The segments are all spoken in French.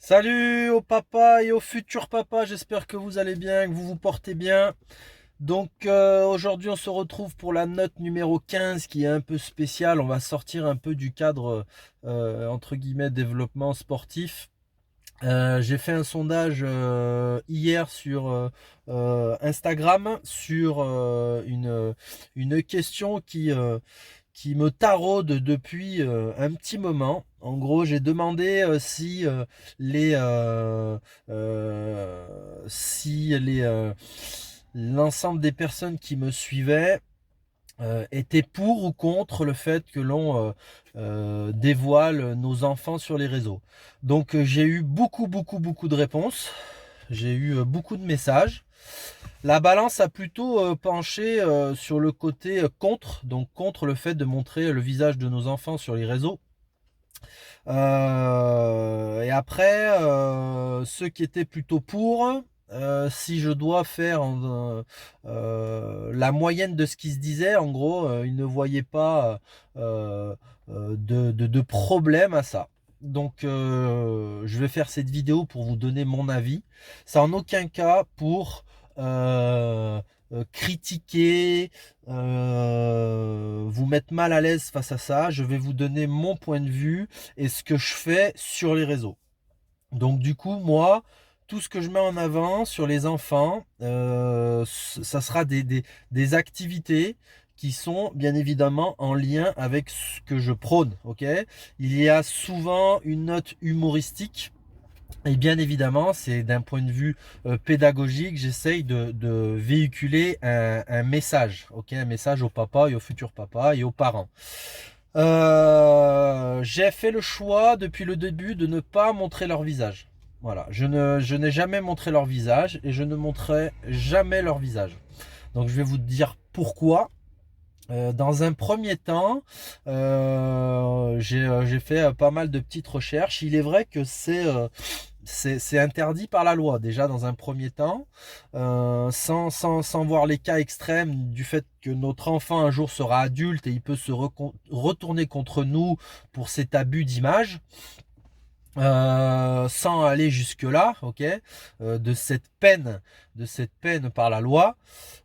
Salut au papa et au futur papa, j'espère que vous allez bien, que vous vous portez bien. Aujourd'hui on se retrouve pour la note numéro 15 qui est un peu spéciale. On va sortir un peu du cadre entre guillemets développement sportif. J'ai fait un sondage hier sur Instagram sur une question qui me taraude depuis un petit moment. En gros, j'ai demandé si l'ensemble des personnes qui me suivaient étaient pour ou contre le fait que l'on dévoile nos enfants sur les réseaux. J'ai eu beaucoup de réponses. J'ai eu beaucoup de messages. La balance a plutôt penché sur le côté contre, donc contre le fait de montrer le visage de nos enfants sur les réseaux. Et après, ceux qui étaient plutôt pour, si je dois faire la moyenne de ce qui se disait, en gros, ils ne voyaient pas de problème à ça. Je vais faire cette vidéo pour vous donner mon avis. C'est en aucun cas pour critiquer, vous mettre mal à l'aise face à ça. Je vais vous donner mon point de vue et ce que je fais sur les réseaux. Donc du coup, moi, tout ce que je mets en avant sur les enfants, ça sera des activités qui sont bien évidemment en lien avec ce que je prône. Ok, il y a souvent une note humoristique. Et bien évidemment, c'est d'un point de vue pédagogique, j'essaye de véhiculer un message, ok, un message au papa et au futur papa et aux parents. J'ai fait le choix depuis le début de ne pas montrer leur visage. Voilà, je n'ai jamais montré leur visage et je ne montrerai jamais leur visage. Donc je vais vous dire pourquoi. Dans un premier temps, j'ai fait pas mal de petites recherches. Il est vrai que c'est interdit par la loi, déjà dans un premier temps, sans voir les cas extrêmes du fait que notre enfant un jour sera adulte et il peut se retourner contre nous pour cet abus d'image. Sans aller jusque là, ok, de cette peine par la loi,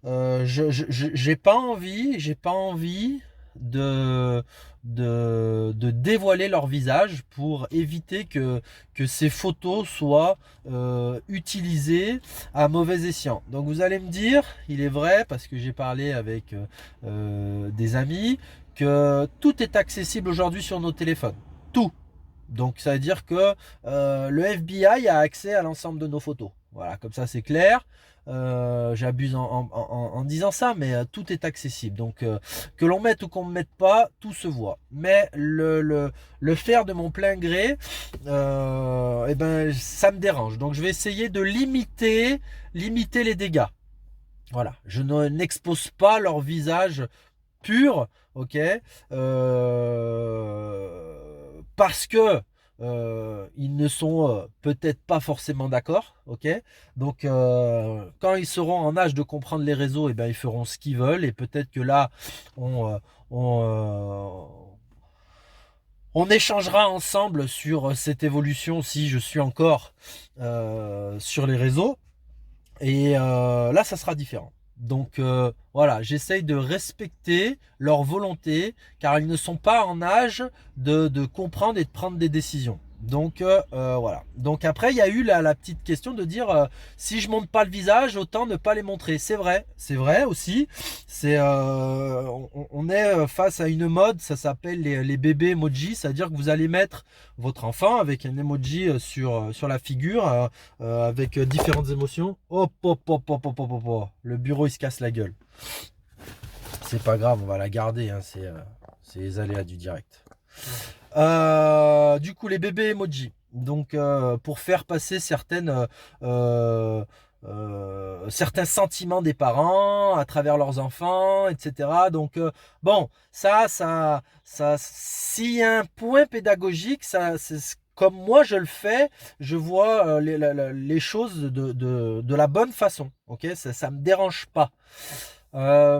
j'ai pas envie de, de dévoiler leur visage pour éviter que ces photos soient utilisées à mauvais escient. Donc vous allez me dire, il est vrai, parce que j'ai parlé avec des amis, que tout est accessible aujourd'hui sur nos téléphones. Tout. Donc ça veut dire que le FBI a accès à l'ensemble de nos photos. Voilà, comme ça c'est clair. J'abuse en disant ça, mais tout est accessible. Que l'on mette ou qu'on ne mette pas, tout se voit. Mais le faire de mon plein gré, eh ben, ça me dérange. Donc je vais essayer de limiter les dégâts. Voilà, je n'expose pas leur visage pur, ok, parce que ils ne sont peut-être pas forcément d'accord, ok. Quand ils seront en âge de comprendre les réseaux, et ben ils feront ce qu'ils veulent et peut-être que là on euh, on, euh, on échangera ensemble sur cette évolution si je suis encore sur les réseaux. Et là, ça sera différent. Voilà, j'essaye de respecter leur volonté car ils ne sont pas en âge de comprendre et de prendre des décisions. Voilà. Donc après, il y a eu la petite question de dire si je montre pas le visage, autant ne pas les montrer. C'est vrai aussi. On est face à une mode, ça s'appelle les bébés emojis, c'est-à-dire que vous allez mettre votre enfant avec un emoji sur la figure avec différentes émotions. Hop, hop, hop, hop, hop, hop, hop, hop. Le bureau il se casse la gueule. C'est pas grave, on va la garder, hein, c'est les aléas du direct. Du coup, les bébés emoji. Pour faire passer certains sentiments des parents à travers leurs enfants, etc. Bon, s'il y a un point pédagogique, comme moi je le fais, je vois les choses de la bonne façon. Ok, ça me dérange pas. Euh,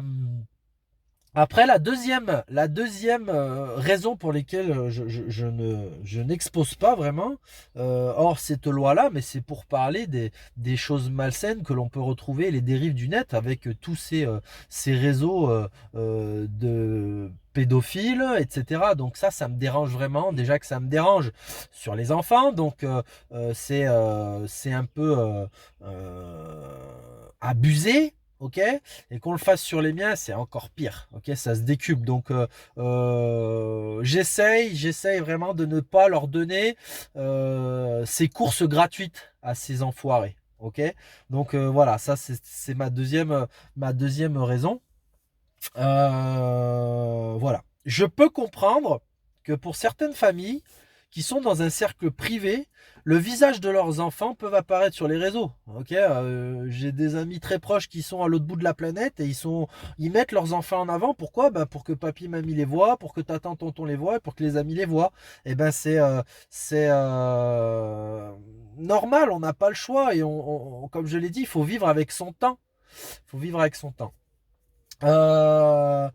Après, la deuxième raison pour laquelle je n'expose pas vraiment hors cette loi-là, mais c'est pour parler des choses malsaines que l'on peut retrouver, les dérives du net avec tous ces réseaux de pédophiles, etc. Donc ça me dérange vraiment. Déjà que ça me dérange sur les enfants, donc c'est un peu abusé. Ok, et qu'on le fasse sur les miens, c'est encore pire. Ok, ça se décuple. Donc, j'essaye vraiment de ne pas leur donner ces courses gratuites à ces enfoirés. Ok, donc voilà, ça c'est ma deuxième raison. Voilà. Je peux comprendre que pour certaines familles qui sont dans un cercle privé, le visage de leurs enfants peuvent apparaître sur les réseaux. Ok, j'ai des amis très proches qui sont à l'autre bout de la planète et ils mettent leurs enfants en avant. Pourquoi? Ben pour que papy, mamie les voient, pour que tata, tonton les voient, et pour que les amis les voient. Et ben c'est normal. On n'a pas le choix et comme je l'ai dit, il faut vivre avec son temps. Il faut vivre avec son temps. Euh,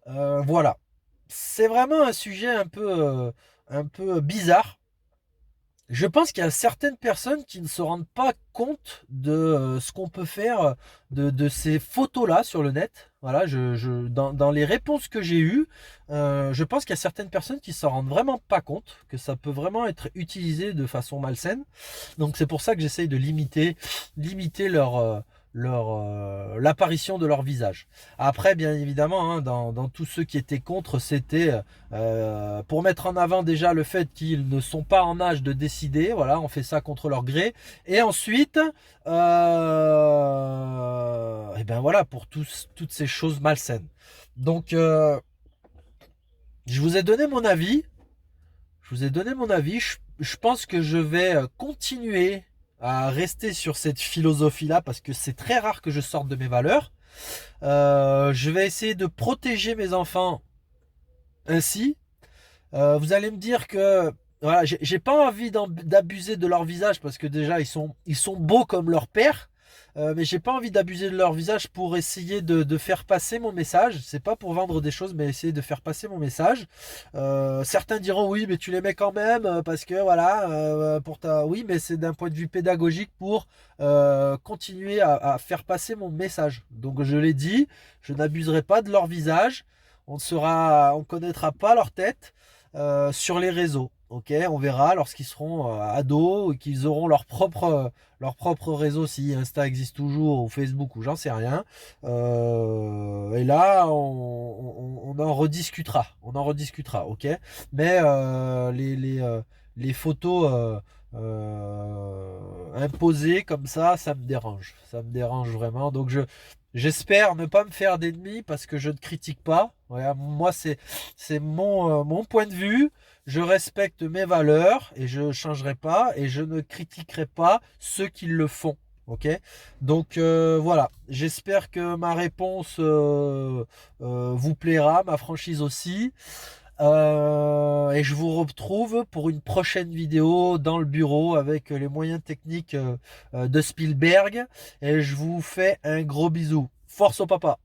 voilà. C'est vraiment un sujet un peu bizarre. Je pense qu'il y a certaines personnes qui ne se rendent pas compte de ce qu'on peut faire de ces photos-là sur le net. Voilà, dans les réponses que j'ai eues, je pense qu'il y a certaines personnes qui ne s'en rendent vraiment pas compte, que ça peut vraiment être utilisé de façon malsaine. Donc c'est pour ça que j'essaye de limiter l'apparition de leur visage. Après, bien évidemment, hein, dans tous ceux qui étaient contre, c'était pour mettre en avant déjà le fait qu'ils ne sont pas en âge de décider. Voilà, on fait ça contre leur gré. Et ensuite, et ben voilà, pour toutes ces choses malsaines. Donc, je vous ai donné mon avis. Je vous ai donné mon avis. Je pense que je vais continuer à rester sur cette philosophie-là parce que c'est très rare que je sorte de mes valeurs. Je vais essayer de protéger mes enfants ainsi. Vous allez me dire que voilà, j'ai pas envie d'abuser de leur visage parce que déjà ils sont beaux comme leur père. Mais j'ai pas envie d'abuser de leur visage pour essayer de faire passer mon message. C'est pas pour vendre des choses, mais essayer de faire passer mon message. Certains diront oui, mais tu les mets quand même parce que voilà, oui, mais c'est d'un point de vue pédagogique pour continuer à faire passer mon message. Donc je l'ai dit, je n'abuserai pas de leur visage. On connaîtra pas leur tête sur les réseaux. Ok, on verra lorsqu'ils seront ados et qu'ils auront leur propre réseau, si Insta existe toujours ou Facebook ou j'en sais rien. Et là, on en rediscutera. On en rediscutera, ok. Mais les photos imposées comme ça me dérange. Ça me dérange vraiment. Donc j'espère ne pas me faire d'ennemis parce que je ne critique pas. Voilà, moi, c'est mon point de vue. Je respecte mes valeurs et je ne changerai pas et je ne critiquerai pas ceux qui le font. Ok? Donc voilà, j'espère que ma réponse vous plaira, ma franchise aussi. Et je vous retrouve pour une prochaine vidéo dans le bureau avec les moyens techniques de Spielberg. Et je vous fais un gros bisou. Force au papa!